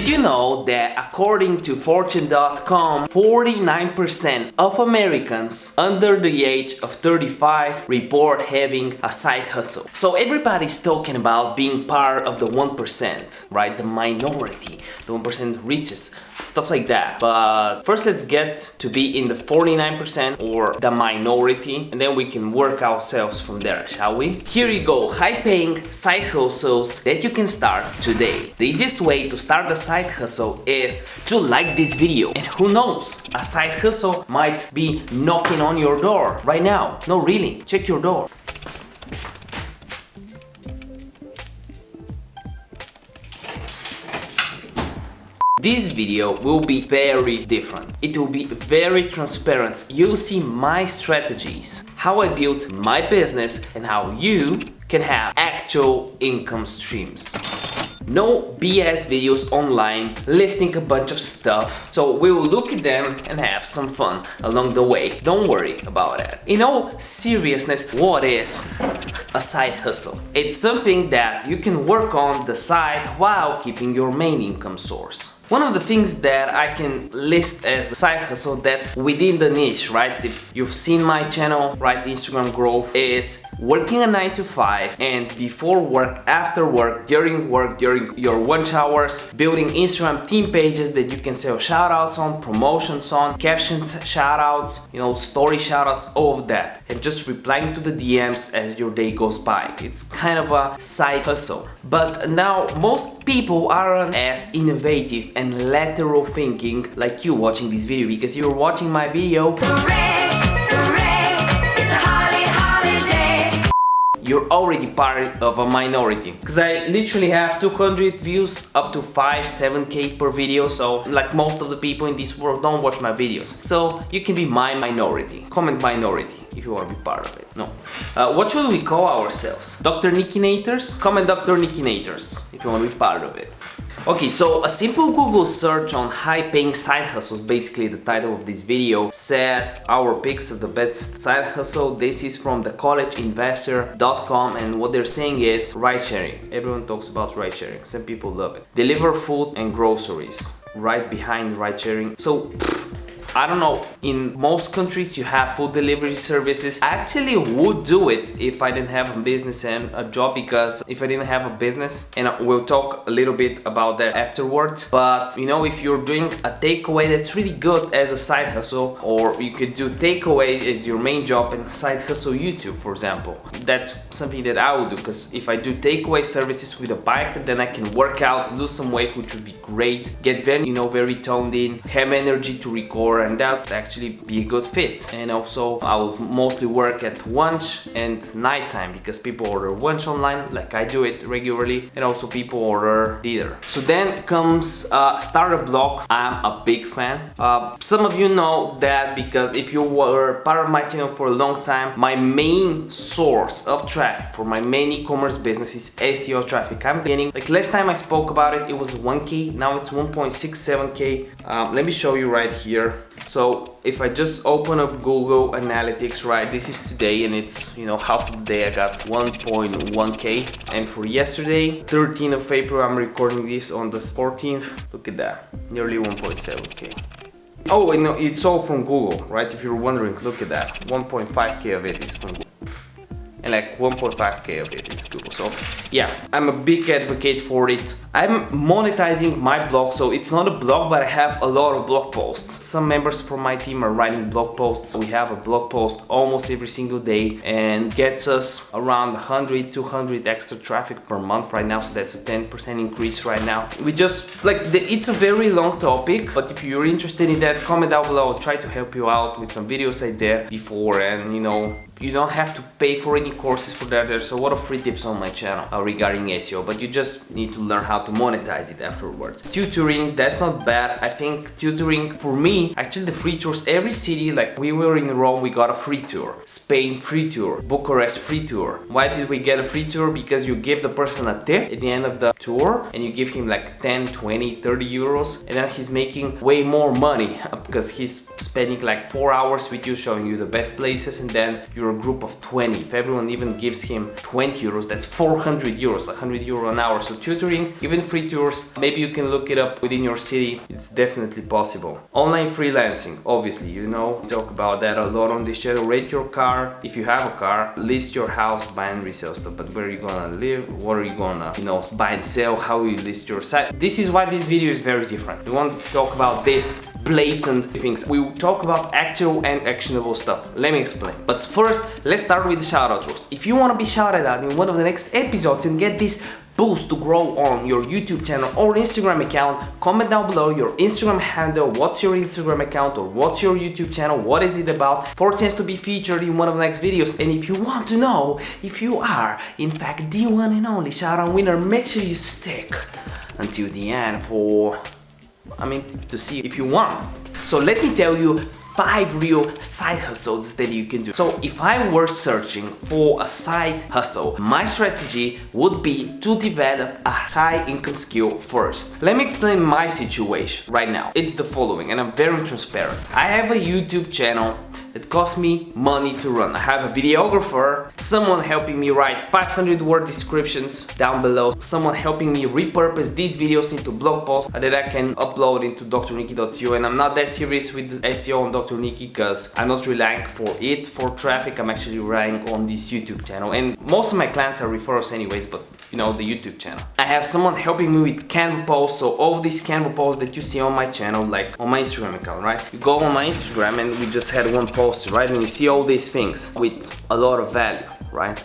Did you know that according to Fortune.com, 49% of Americans under the age of 35 report having a side hustle? So everybody's talking about being part of the 1%, right? The minority, the 1% richest, stuff like that. But first let's get to be in the 49% or the minority, and then we can work ourselves from there, shall we? Here you go, high-paying side hustles that you can start today. The easiest way to start a side hustle is to like this video, and who knows, a side hustle might be knocking on your door right now. No, really, check your door. This video will be very different. It will be very transparent. You'll see my strategies, how I built my business, and how you can have actual income streams. No BS videos online listing a bunch of stuff, so we will look at them and have some fun along the way. Don't worry about that. In all seriousness, what is a side hustle? It's something that you can work on the side while keeping your main income source. One of the things that I can list as a side hustle that's within the niche, right? If you've seen my channel, right, Instagram growth, is working a 9 to 5 and before work, after work, during your lunch hours, building Instagram team pages that you can sell shoutouts on, promotions on, captions, shoutouts, story shoutouts, all of that. And just replying to the DMs as your day goes by. It's kind of a side hustle. But now most people aren't as innovative and lateral thinking like you watching this video, because you're watching my video. Hooray, hooray, it's a holiday. You're already part of a minority, because I literally have 200 views up to 5-7k per video, so like most of the people in this world don't watch my videos, so you can be my minority. Comment minority if you want to be part of it. No. What should we call ourselves? Dr. Niki-nators? Comment Dr. Niki-nators if you want to be part of it. Okay, so a simple Google search on high-paying side hustles, basically the title of this video, says our picks of the best side hustle. This is from thecollegeinvestor.com, and what they're saying is ride sharing. Everyone talks about ride sharing. Some people love it. Deliver food and groceries. Right behind ride sharing. So I don't know, in most countries you have food delivery services. I actually would do it if I didn't have a business and a job, because if I didn't have a business, and we'll talk a little bit about that afterwards, but if you're doing a takeaway, that's really good as a side hustle, or you could do takeaway as your main job and side hustle YouTube, for example. That's something that I would do, because if I do takeaway services with a biker, then I can work out, lose some weight, which would be great, get very, very toned in, have energy to record, and that would actually be a good fit. And also I will mostly work at lunch and nighttime, because people order lunch online like I do it regularly, and also people order dinner. So then comes start a blog. I'm a big fan. Some of you know that, because if you were part of my channel for a long time, my main source of traffic for my main e-commerce business is SEO traffic. I'm getting, like last time I spoke about it, it was 1k, now it's 1.67k. Let me show you right here. So if I just open up Google Analytics, right, this is today, and it's, half of the day I got 1.1k. And for yesterday, 13th of April, I'm recording this on the 14th. Look at that, nearly 1.7k. Oh, and no, it's all from Google, right? If you're wondering, look at that, 1.5k of it is from Google. And like 1.5k of it is Google. So yeah, I'm a big advocate for it. I'm monetizing my blog, so it's not a blog, but I have a lot of blog posts. Some members from my team are writing blog posts. We have a blog post almost every single day, and gets us around 100-200 extra traffic per month right now, so that's a 10% increase right now. We just it's a very long topic, but if you're interested in that, comment down below. I'll try to help you out with some videos I did before, and you don't have to pay for any courses for that. There's a lot of free tips on my channel regarding SEO, but you just need to learn how to monetize it afterwards. Tutoring, that's not bad. I think tutoring, for me, actually the free tours, every city, like we were in Rome, we got a free tour. Spain, free tour. Bucharest, free tour. Why did we get a free tour? Because you give the person a tip at the end of the tour, and you give him like 10, 20, 30 euros, and then he's making way more money because he's spending like 4 hours with you, showing you the best places, and then you're you're a group of 20, if everyone even gives him 20 euros, that's 400 euros, 100 euro an hour. So tutoring, even free tours, maybe you can look it up within your city. It's definitely possible. Online freelancing, obviously, you know, talk about that a lot on this channel. Rent your car, if you have a car, list your house, buy and resell stuff. But where are you gonna live? What are you gonna, you know, buy and sell? How you list your site? This is why this video is very different. We want to talk about this blatant things. We will talk about actual and actionable stuff. Let me explain. But first, let's start with the shoutout rules. If you want to be shouted out in one of the next episodes and get this boost to grow on your YouTube channel or Instagram account, comment down below your Instagram handle, what's your Instagram account or what's your YouTube channel, what is it about, for a chance to be featured in one of the next videos. And if you want to know if you are in fact the one and only shoutout winner, make sure you stick until the end to see if you won. So let me tell you 5 real side hustles that you can do. So if I were searching for a side hustle, my strategy would be to develop a high income skill first. Let me explain my situation right now. It's the following, and I'm very transparent. I have a YouTube channel that costs me money to run. I have a videographer, someone helping me write 500 word descriptions down below, someone helping me repurpose these videos into blog posts that I can upload into drniki.co. And I'm not that serious with SEO on Dr. Niki because I'm not relying for traffic. I'm actually relying on this YouTube channel, and most of my clients are referrals anyways, but you know, the YouTube channel. I have someone helping me with Canva posts, so all these Canva posts that you see on my channel, like on my Instagram account, right? You go on my Instagram and we just had one post, right? And you see all these things with a lot of value, right?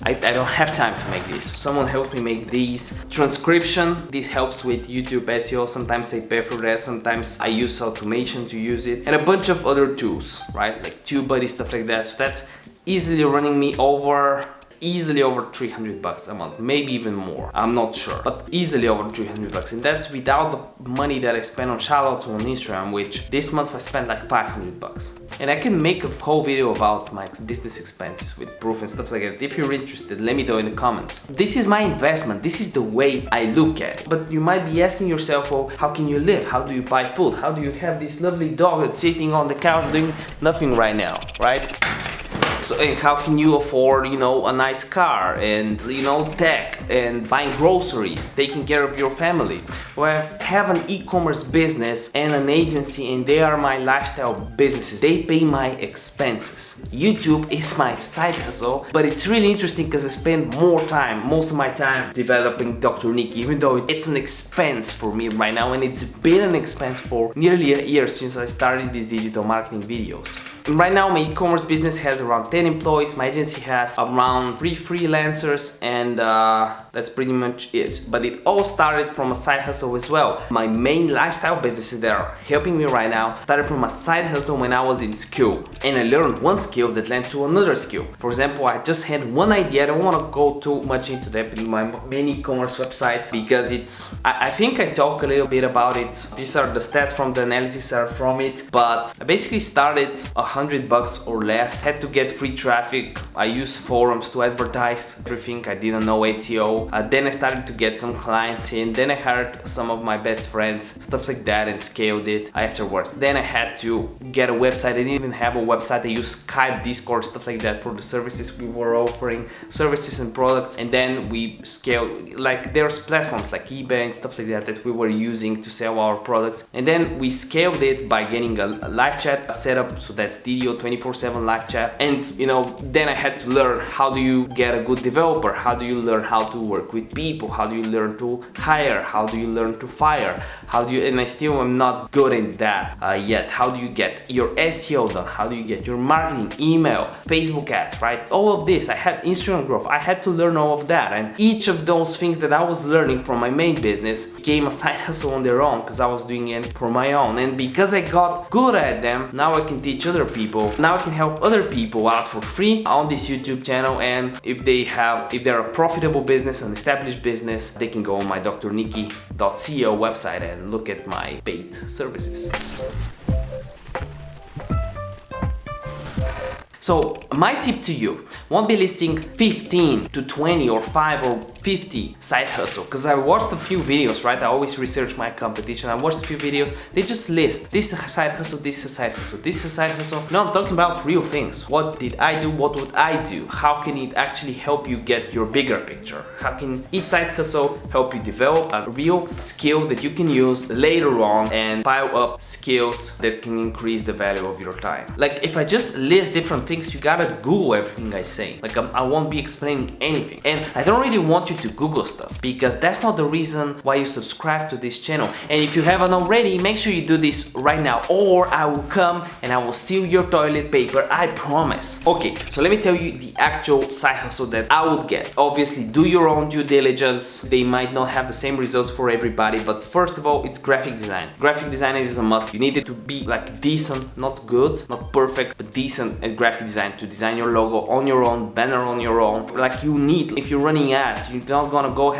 I don't have time to make this. So someone helps me make these. Transcription, this helps with YouTube SEO. Sometimes I pay for that, sometimes I use automation to use it, and a bunch of other tools, right? Like TubeBuddy, stuff like that. So that's easily running me over 300 bucks a month, maybe even more, I'm not sure, but easily over 300 bucks. And that's without the money that I spend on shoutouts on Instagram, which this month I spent like 500 bucks. And I can make a whole video about my business expenses with proof and stuff like that. If you're interested, let me know in the comments. This is my investment, this is the way I look at it. But you might be asking yourself, well, how can you live? How do you buy food? How do you have this lovely dog that's sitting on the couch doing nothing right now, right? So, and how can you afford, you know, a nice car and, you know, tech and buying groceries, taking care of your family? Well, I have an e-commerce business and an agency, and they are my lifestyle businesses. They pay my expenses. YouTube is my side hustle, but it's really interesting because I spend most of my time developing Dr. Niki, even though it's an expense for me right now, and it's been an expense for nearly a year since I started these digital marketing videos. And right now my e-commerce business has around 10 employees, my agency has around 3 freelancers, and that's pretty much it. But it all started from a side hustle as well. My main lifestyle businesses that are helping me right now started from a side hustle when I was in school, and I learned one skill that led to another skill. For example, I just had one idea. I don't want to go too much into that in my main e-commerce website because I think I talk a little bit about it. These are the stats from the analytics are from it, but I basically started 100 bucks or less, had to get free traffic. I used forums to advertise everything. I didn't know SEO. Then I started to get some clients in, then I hired some of my best friends, stuff like that, and scaled it afterwards. Then I had to get a website. I didn't even have a website. I used Skype, Discord, stuff like that for the services we were offering, services and products. And then we scaled, like there's platforms like eBay and stuff like that we were using to sell our products. And then we scaled it by getting a live chat set up, so that's video 24/7 live chat. And you know, then I had to learn how do you get a good developer, how do you learn how to work with people, how do you learn to hire, how do you learn to fire, and I still am not good in that yet. How do you get your SEO done, how do you get your marketing, email, Facebook ads, right? All of this, I had Instagram growth, I had to learn all of that, and each of those things that I was learning from my main business became a side hustle on their own because I was doing it for my own. And because I got good at them, now I can teach other people, now I can help other people out for free on this YouTube channel. And if they're a profitable business, an established business, they can go on my drniki.co website and look at my paid services. So my tip to you, Won't be listing 15 to 20 or 5 or 50 side hustle, because I watched a few videos, right? I always research my competition. I watched a few videos, they just list this is a side hustle, this is a side hustle, this is a side hustle. No, I'm talking about real things. What did I do? What would I do? How can it actually help you get your bigger picture? How can each side hustle help you develop a real skill that you can use later on and pile up skills that can increase the value of your time? Like, if I just list different things, you gotta Google everything I say. Like, I won't be explaining anything. And I don't really want you to Google stuff, because that's not the reason why you subscribe to this channel. And if you haven't already, make sure you do this right now, or I will come and I will steal your toilet paper, I promise. Okay, so let me tell you the actual side hustle that I would get. Obviously, do your own due diligence. They might not have the same results for everybody, but first of all, it's graphic design. Graphic design is a must. You need it to be like decent, not good, not perfect, but decent at graphic design, to design your logo on your own, banner on your own. Like, you need, if you're running ads, you're not gonna go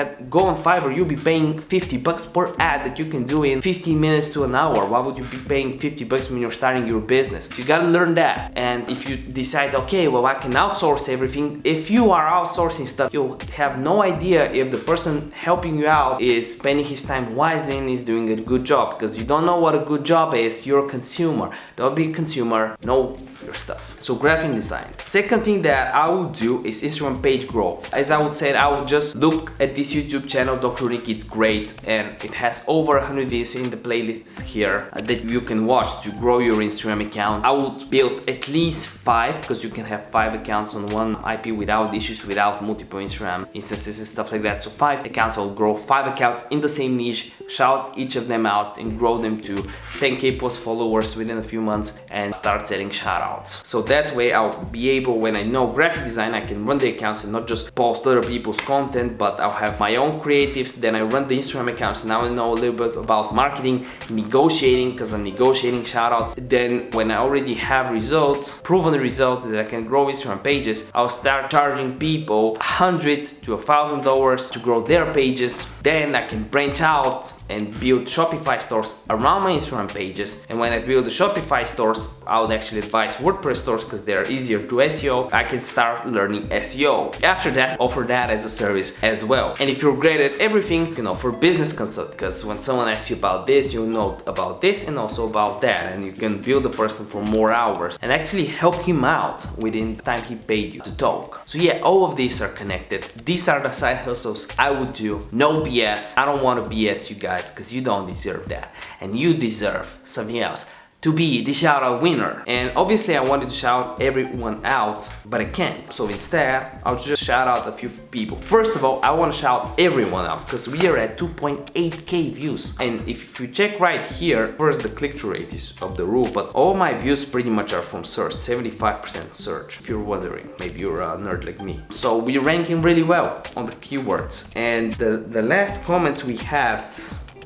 on Fiverr, you'll be paying 50 bucks per ad that you can do in 15 minutes to an hour. Why would you be paying 50 bucks when you're starting your business? You gotta learn that. And if you decide, okay, well, I can outsource everything, if you are outsourcing stuff, you'll have no idea if the person helping you out is spending his time wisely and is doing a good job, because you don't know what a good job is. You're a consumer. Don't be a consumer, know your stuff. So graphic design. Second thing that I would do is Instagram page growth. As I would say, I would just look at this YouTube channel, Dr. Niki. It's great, and it has over 100 videos in the playlist here that you can watch to grow your Instagram account. I would build at least 5, because you can have 5 accounts on one IP without issues, without multiple Instagram instances and stuff like that. So 5 accounts, I'll grow 5 accounts in the same niche, shout each of them out and grow them to 10k plus followers within a few months and start setting shoutouts. So that way I'll be able, when I know graphic design, I can run the accounts and not just post other people's content, but I'll have my own creatives. Then I run the Instagram accounts, and now I know a little bit about marketing, negotiating, because I'm negotiating shoutouts. Then when I already have results, proven results that I can grow Instagram pages, I'll start charging people $100 to $1,000 to grow their pages. Then I can branch out and build Shopify stores around my Instagram pages. And when I build the Shopify stores, I would actually advise WordPress stores, because they're easier to SEO. I can start learning SEO. After that, offer that as a service as well. And if you're great at everything, you can offer business consult, because when someone asks you about this, you'll know about this and also about that, and you can build a person for more hours and actually help him out within the time he paid you to talk. So yeah, all of these are connected. These are the side hustles I would do. No BS. I don't want to BS you guys, because you don't deserve that, and you deserve something else, to be the shout out winner. And obviously I wanted to shout everyone out, but I can't. So instead, I'll just shout out a few people. First of all, I want to shout everyone out, because we are at 2.8k views. And if you check right here, first the click-through rate is of the roof, but all my views pretty much are from search, 75% search, if you're wondering. Maybe you're a nerd like me. So we're ranking really well on the keywords. And the last comments we had,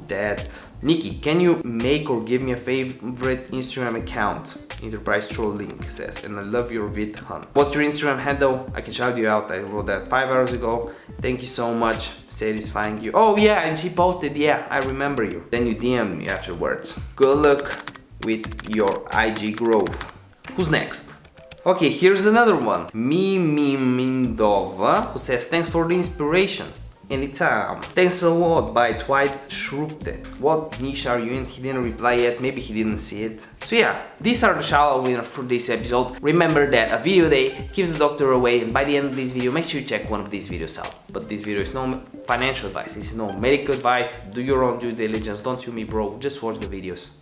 that Niki, can you make or give me a favorite Instagram account? Enterprise Troll link says, and I love your vid hunt. What's your Instagram handle? I can shout you out. I wrote that 5 hours ago. Thank you so much. Satisfying you. Oh yeah, and she posted, yeah, I remember you. Then you DM'd me afterwards. Good luck with your IG growth. Who's next? Okay, here's another one. Mindova, who says, thanks for the inspiration. Anytime. Thanks a lot by Dwight Schrute. What niche are you in? He didn't reply yet, maybe he didn't see it. So yeah, these are the shout-out winners for this episode. Remember that a video a day keeps the doctor away, and by the end of this video, make sure you check one of these videos out. But this video is no financial advice, this is no medical advice. Do your own due diligence, don't sue me bro, just watch the videos.